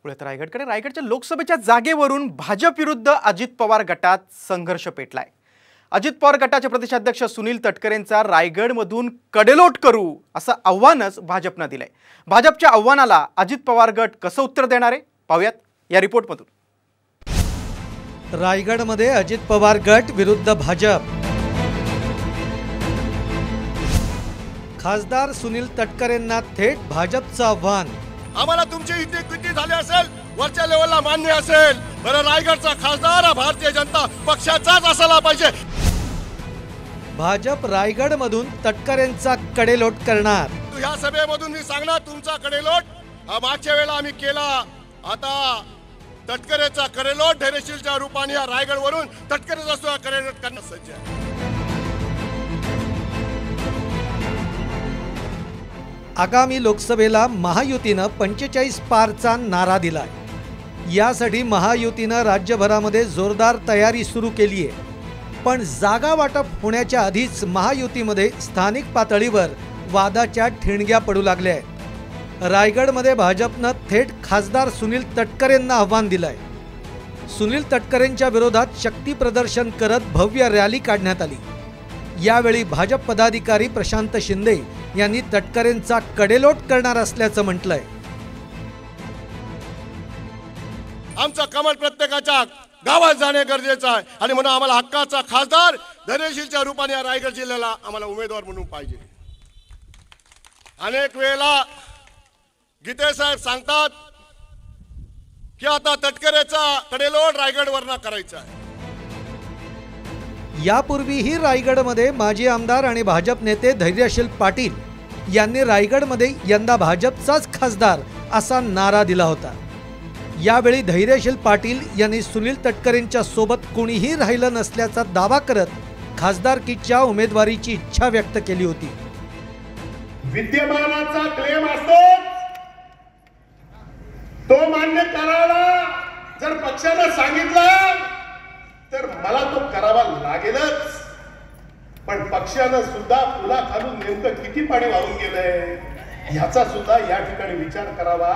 पुढे रायगडकडे रायगडच्या लोकसभेच्या जागेवरून भाजप विरुद्ध अजित पवार गटात संघर्ष पेटलाय। अजित पवार गटाचे प्रदेशाध्यक्ष सुनील तटकरेंचा रायगडमधून कडेलोट करू असं आव्हानच भाजपने दिलंय। भाजपच्या आव्हानाला अजित पवार गट कसं उत्तर देणार आहे पाहूयात या रिपोर्टमधून। रायगडमध्ये अजित पवार गट विरुद्ध भाजप। खासदार सुनील तटकरेंना थेट भाजपचं आव्हान। आम्हाला तुमची इथे किती झाले असेल वरच्या लेवलला मान्य असेल, बरं रायगडचा खासदार भारतीय जनता पक्षाचाच असायला पाहिजे। भाजप रायगडमधून तटकरेंचा कडेलोट करणार। या सभेमधून मी सांगणार तुमचा कडेलोट मागच्या वेळेला आम्ही केला, आता तटकरेचा कडेलोट धैर्यशीलच्या रूपाने या रायगडवरून तटकरेचा सुद्धा कडेलोट करण्यास सज्ज आहे। आगामी लोकसभेला महायुतीनं 45 पारचा नारा दिलाय। यासाठी महायुतीनं राज्यभरामध्ये जोरदार तयारी सुरू केली आहे। पण जागा वाटप होण्याच्या आधीच महायुतीमध्ये स्थानिक पातळीवर वादाच्या ठिणग्या पडू लागल्या आहेत। रायगडमध्ये भाजपनं थेट खासदार सुनील तटकरेंना आव्हान दिलंय। सुनील तटकरेंच्या विरोधात शक्ती प्रदर्शन करत भव्य रॅली काढण्यात आली। यावेळी भाजप पदाधिकारी प्रशांत शिंदे यांनी तटकरेंचा कडेलोट करणार असल्याचं म्हटलंय। आमचा कमल प्रत्येकाच्या गावात जाणे गरजेचं आहे आणि म्हणून आम्हाला हक्काचा खासदार धैर्यशीलच्या रूपाने रायगड जिल्ह्याला आम्हाला उमेदवार म्हणून पाहिजे। अनेक वेळेला गीते साहेब सांगतात की आता तटकरेचा कडेलोट रायगडवरनं करायचा आहे। यापूर्वीही रायगडमध्ये माजी आमदार आणि भाजप नेते धैर्यशील पाटील यांनी रायगडमध्ये यंदा भाजपचाच खासदार असा नारा दिला होता। यावेळी धैर्यशील पाटील यांनी सुनील तटकरेंच्या सोबत कोणीही राहिलं नसल्याचा दावा करत खासदारकीच्या उमेदवारीची इच्छा व्यक्त केली होती। विद्यमानाचा क्लेम असतो तो मान्य करायला जर पक्षाने सांगितलं तर मला तो करावा लागेलच, पण पक्षाने सुद्धा पुला खालून नेमकं किती पाणी वाहून गेलंय याचा सुद्धा या ठिकाणी विचार करावा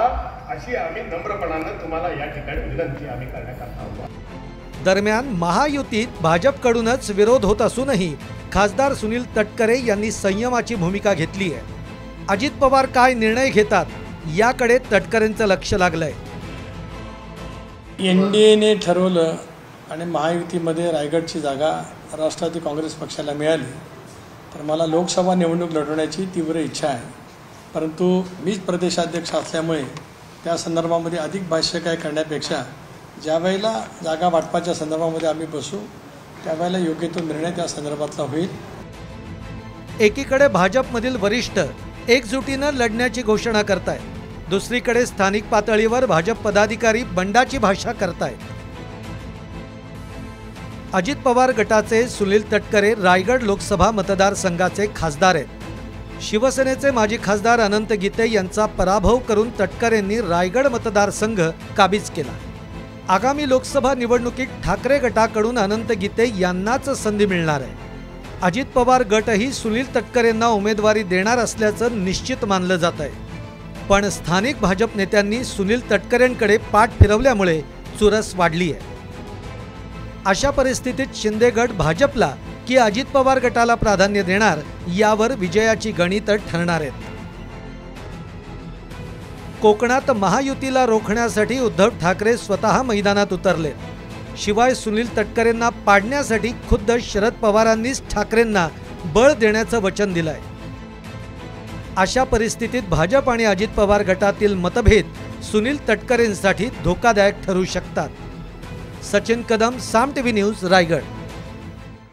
अशी आम्ही नम्रपणाने तुम्हाला या ठिकाणी विनंती आम्ही करण्यात आहोत। दरम्यान महायुतीत भाजपकडूनच विरोध होत असूनही खासदार सुनील तटकरे यांनी संयमाची भूमिका घेतली आहे। अजित पवार काय निर्णय घेतात याकडे तटकरेंचं लक्ष लागलंय। एनडीएने ठरवलं आणि महायुतीमध्ये रायगडची जागा राष्ट्रवादी काँग्रेस पक्षाला मिळाली तर मला लोकसभा निवडणूक लढवण्याची तीव्र इच्छा आहे, परंतु मीच प्रदेशाध्यक्ष असल्यामुळे त्या संदर्भामध्ये अधिक भाष्य काय करण्यापेक्षा ज्यावेळेला जागा वाटपाच्या संदर्भामध्ये आम्ही बसू त्यावेळेला योग्य तो निर्णय त्या संदर्भातला होईल। एकीकडे भाजपमधील वरिष्ठ एकजुटीनं लढण्याची घोषणा करतायत, दुसरीकडे स्थानिक पातळीवर भाजप पदाधिकारी बंडाची भाषा करतायत। अजित पवार गटाचे सुनील तटकरे रायगड लोकसभा मतदारसंघाचे खासदार आहेत। शिवसेनेचे माजी खासदार अनंत गीते यांचा पराभव करून तटकरेंनी रायगड मतदारसंघ काबीज केला। आगामी लोकसभा निवडणुकीत ठाकरे गटाकडून अनंत गीते यांनाच संधी मिळणार आहे। अजित पवार गटही सुनील तटकरेंना उमेदवारी देणार असल्याचं निश्चित मानलं जात आहे, पण स्थानिक भाजप नेत्यांनी सुनील तटकरेंकडे पाठ फिरवल्यामुळे चुरस वाढली आहे। अशा परिस्थितीत शिंदे गट भाजपला की अजित पवार गटाला प्राधान्य देणार यावर विजयाची गणितं ठरणार आहेत। कोकणात महायुतीला रोखण्यासाठी उद्धव ठाकरे स्वतः मैदानात उतरले। शिवाय सुनील तटकरेंना पाडण्यासाठी खुद्द शरद पवारांनीच ठाकरेंना बळ देण्याचं वचन दिलंय। अशा परिस्थितीत भाजप आणि अजित पवार गटातील मतभेद सुनील तटकरेंसाठी धोकादायक ठरू शकतात। सचिन कदम, साम टीव्ही न्यूज, रायगड।